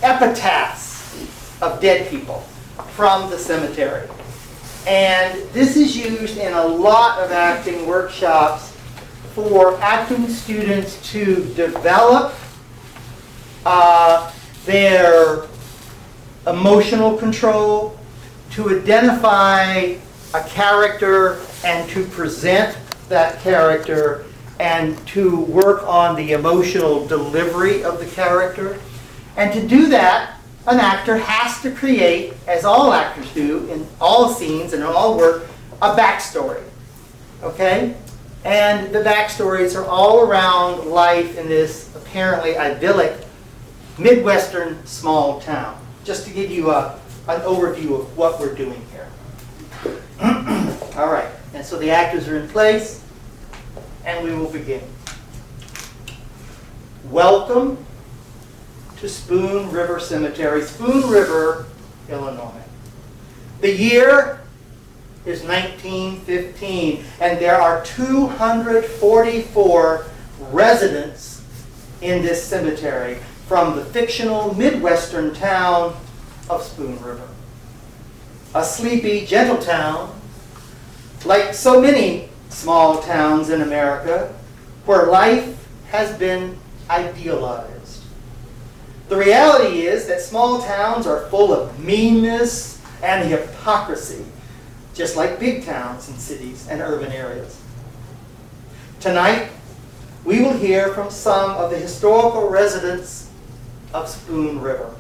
epitaphs of dead people from the cemetery. And this is used in a lot of acting workshops for acting students to develop their emotional control, to identify a character and to present that character, and to work on the emotional delivery of the character. And to do that, an actor has to create, as all actors do in all scenes and in all work, a backstory. Okay? And the backstories are all around life in this apparently idyllic Midwestern small town. Just to give you an overview of what we're doing here. All right, and so the actors are in place, and we will begin. Welcome to Spoon River Cemetery, Spoon River, Illinois. The year is 1915, and there are 244 residents in this cemetery from the fictional Midwestern town of Spoon River. A sleepy, gentle town, like so many small towns in America, where life has been idealized. The reality is that small towns are full of meanness and hypocrisy, just like big towns and cities and urban areas. Tonight, we will hear from some of the historical residents of Spoon River.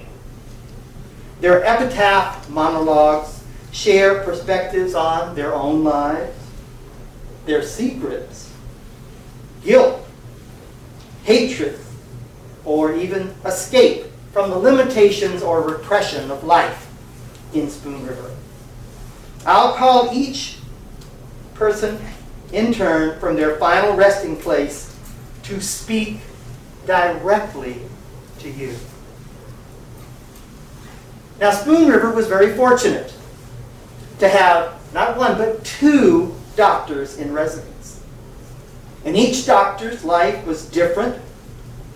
Their epitaph monologues share perspectives on their own lives, their secrets, guilt, hatred, or even escape from the limitations or repression of life in Spoon River. I'll call each person in turn from their final resting place to speak directly to you. Now, Spoon River was very fortunate to have not one but two doctors in residence. And each doctor's life was different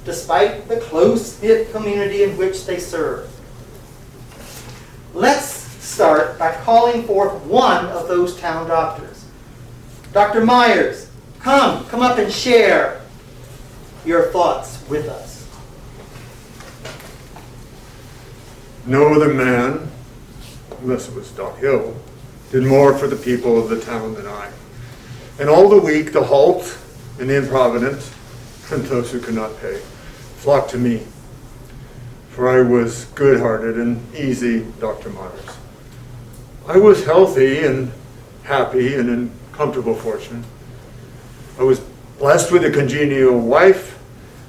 despite the close-knit community in which they served. Let's start by calling forth one of those town doctors. Dr. Meyers, come up and share your thoughts with us. No other man, unless it was Doc Hill, did more for the people of the town than I. And all the weak, the halt and the improvident, and those who could not pay, flocked to me. For I was good-hearted and easy, Dr. Meyers. I was healthy and happy and in comfortable fortune. I was blessed with a congenial wife,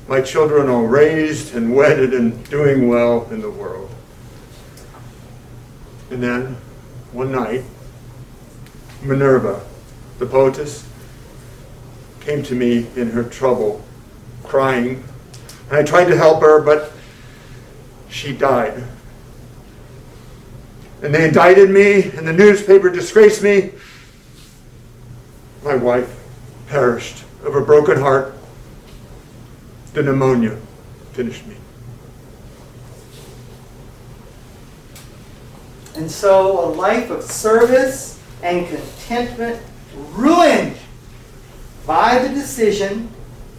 my children all raised and wedded and doing well in the world. And then, one night, Minerva, the poetess, came to me in her trouble, crying. And I tried to help her, but she died. And they indicted me, and the newspaper disgraced me. My wife perished of a broken heart. The pneumonia finished me. And so a life of service and contentment ruined by the decision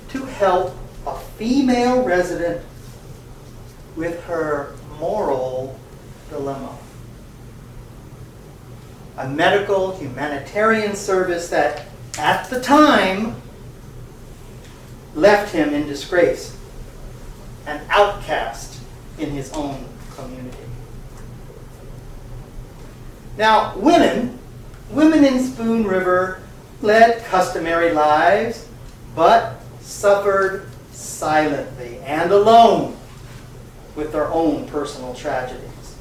to help a female resident with her moral dilemma. A medical humanitarian service that, at the time, left him in disgrace, an outcast in his own community. Now, women in Spoon River led customary lives, but suffered silently and alone with their own personal tragedies.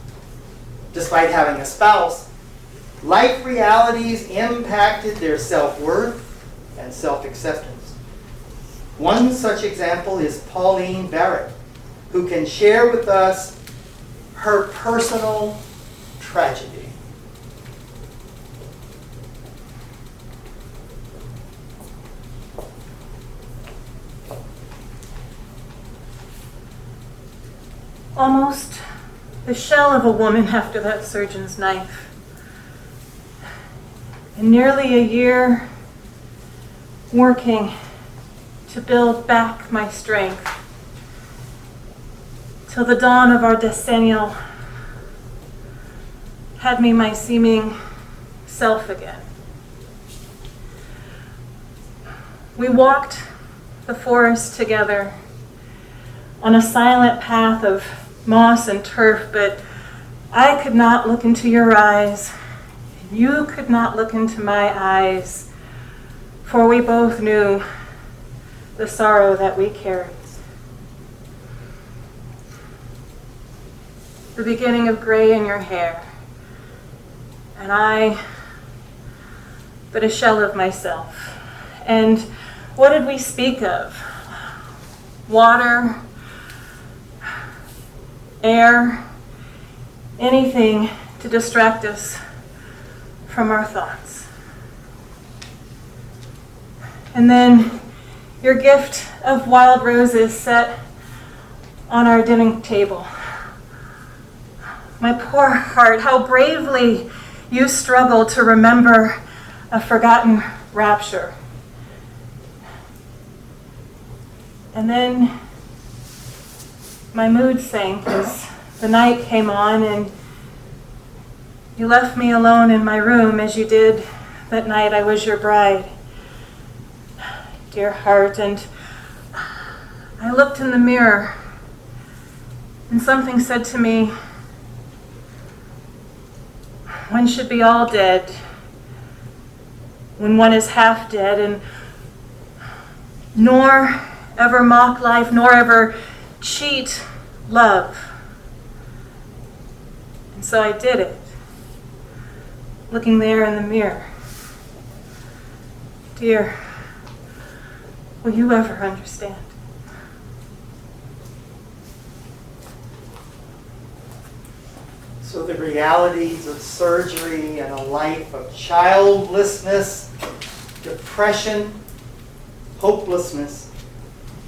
Despite having a spouse, life realities impacted their self-worth and self-acceptance. One such example is Pauline Barrett, who can share with us her personal tragedy. almost the shell of a woman after that surgeon's knife. And nearly a year working to build back my strength till the dawn of our decennial had me my seeming self again. We walked the forest together on a silent path of moss and turf, but I could not look into your eyes, and you could not look into my eyes, for we both knew the sorrow that we carried. The beginning of gray in your hair, and I, but a shell of myself. And what did we speak of? Water, air, anything to distract us from our thoughts. And then your gift of wild roses set on our dinner table. My poor heart, how bravely you struggle to remember a forgotten rapture. And then my mood sank as the night came on and you left me alone in my room as you did that night I was your bride. Dear heart, and I looked in the mirror and something said to me, one should be all dead when one is half dead, and nor ever mock life, nor ever cheat love. And so I did it, looking there in the mirror. Dear, will you ever understand? So the realities of surgery and a life of childlessness, depression, hopelessness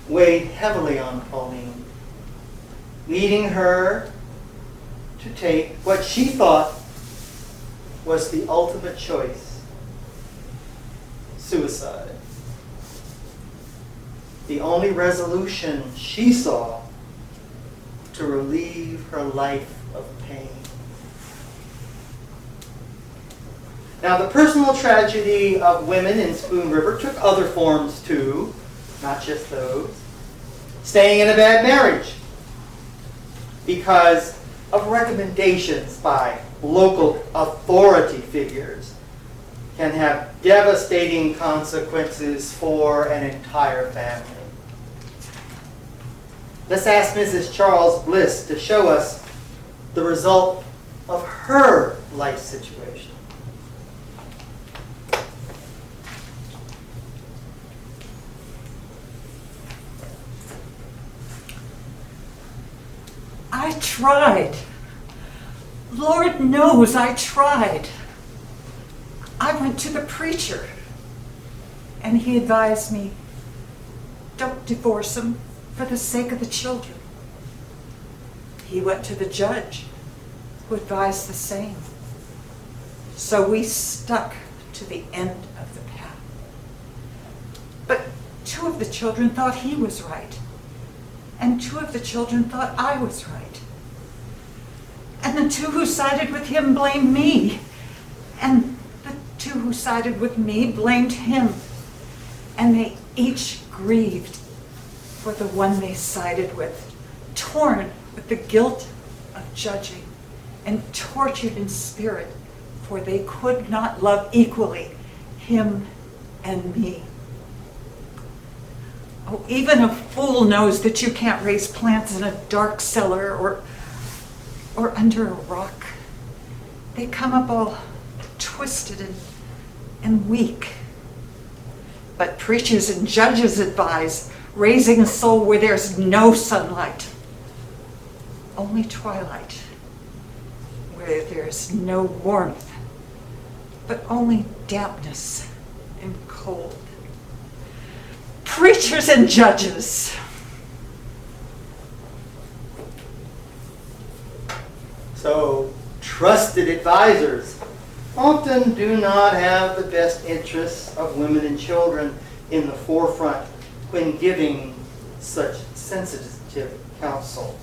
weighed heavily on Pauline, leading her to take what she thought was the ultimate choice: suicide. The only resolution she saw to relieve her life of pain. Now, the personal tragedy of women in Spoon River took other forms too, not just those. Staying in a bad marriage because of recommendations by local authority figures can have devastating consequences for an entire family. Let's ask Mrs. Charles Bliss to show us the result of her life situation. I tried. Lord knows I tried. I went to the preacher, and he advised me, don't divorce him for the sake of the children. He went to the judge, who advised the same. So we stuck to the end of the path. But 2 of the children thought he was right, and 2 of the children thought I was right. And the 2 who sided with him blamed me, and the 2 who sided with me blamed him. And they each grieved for the one they sided with, torn with the guilt of judging, and tortured in spirit, for they could not love equally him and me. Oh, even a fool knows that you can't raise plants in a dark cellar or under a rock. They come up all twisted and weak. But preachers and judges advise raising a soul where there's no sunlight, only twilight, where there's no warmth, but only dampness and cold. Preachers and judges, So, trusted advisors often do not have the best interests of women and children in the forefront when giving such sensitive counsel.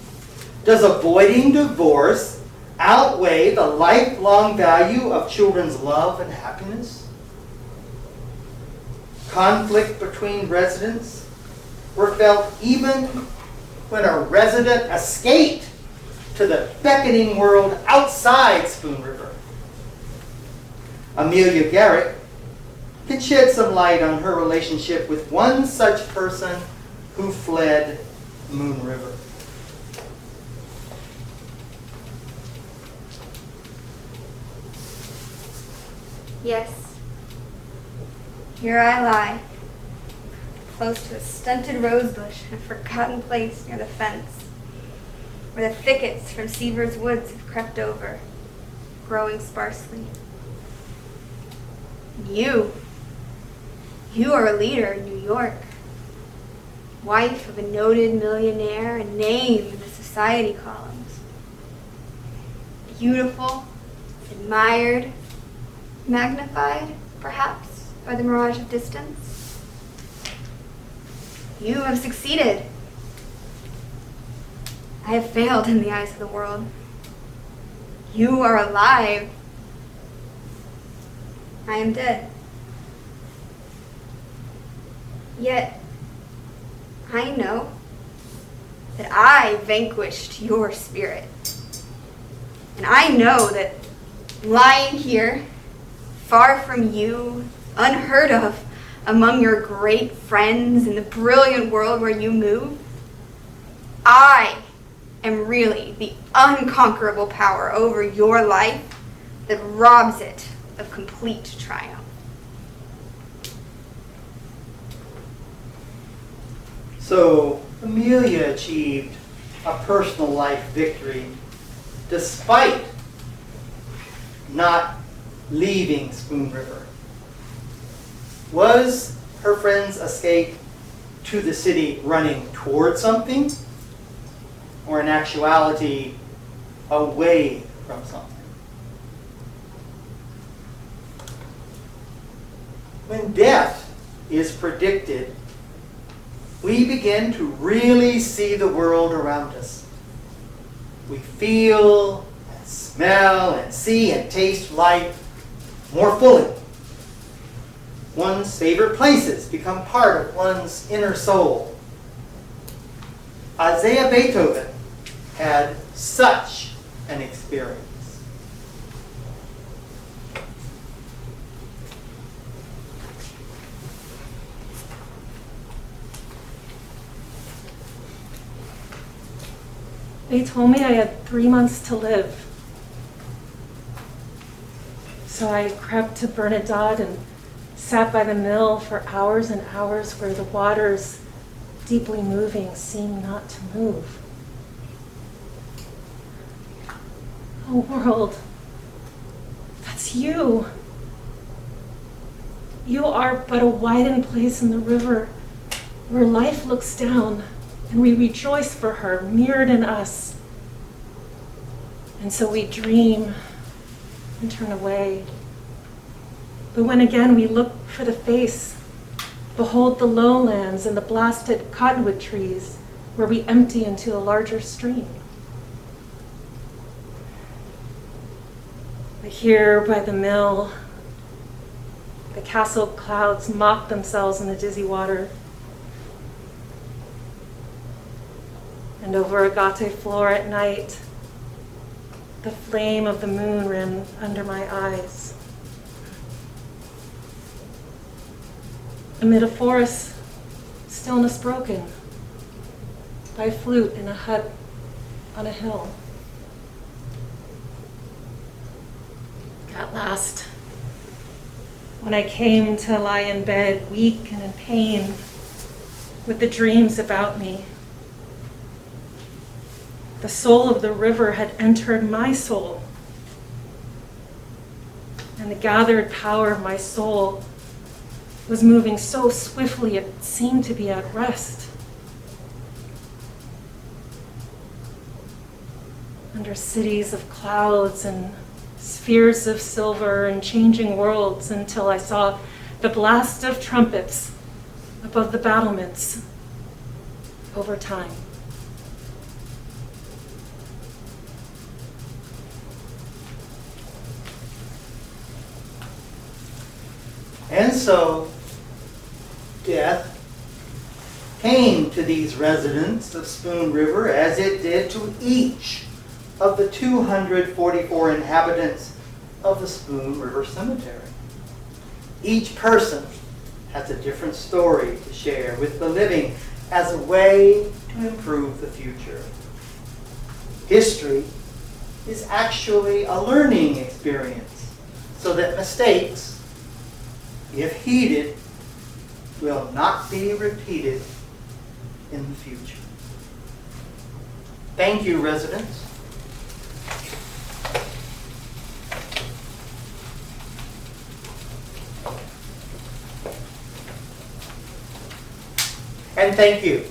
Does avoiding divorce outweigh the lifelong value of children's love and happiness? Conflict between residents were felt even when a resident escaped to the beckoning world outside Spoon River. Amelia Garrick can shed some light on her relationship with one such person who fled Moon River. Yes, here I lie, close to a stunted rosebush in a forgotten place near the fence, where the thickets from Seaver's woods have crept over, growing sparsely. And you are a leader in New York, wife of a noted millionaire, a name in the society columns. Beautiful, admired, magnified, perhaps, by the mirage of distance. You have succeeded. I have failed in the eyes of the world. You are alive. I am dead. Yet, I know that I vanquished your spirit. And I know that lying here, far from you, unheard of among your great friends in the brilliant world where you move, I am really the unconquerable power over your life that robs it of complete triumph. So, Amelia achieved a personal life victory despite not leaving Spoon River. Was her friend's escape to the city running toward something, or in actuality, away from something? When death is predicted, we begin to really see the world around us. We feel and smell and see and taste life more fully. One's favorite places become part of one's inner soul. Isaiah Beethoven had such an experience. They told me I had 3 months to live. So I crept to Bernadotte and sat by the mill for hours and hours where the waters, deeply moving, seemed not to move. Oh, world, that's you. You are but a widened place in the river where life looks down and we rejoice for her, mirrored in us. And so we dream and turn away. But when again we look for the face, behold the lowlands and the blasted cottonwood trees where we empty into a larger stream. But here by the mill, the castle clouds mock themselves in the dizzy water. And over agate floor at night, the flame of the moon ran under my eyes. Amid a forest, stillness broken by a flute in a hut on a hill. At last, when I came to lie in bed, weak and in pain, with the dreams about me, the soul of the river had entered my soul, and the gathered power of my soul was moving so swiftly it seemed to be at rest. under cities of clouds and spheres of silver and changing worlds until I saw the blast of trumpets above the battlements over time. And so, death came to these residents of Spoon River as it did to each of the 244 inhabitants of the Spoon River Cemetery. Each person has a different story to share with the living as a way to improve the future. History is actually a learning experience, so that mistakes, if heeded, will not be repeated in the future. Thank you, residents. And thank you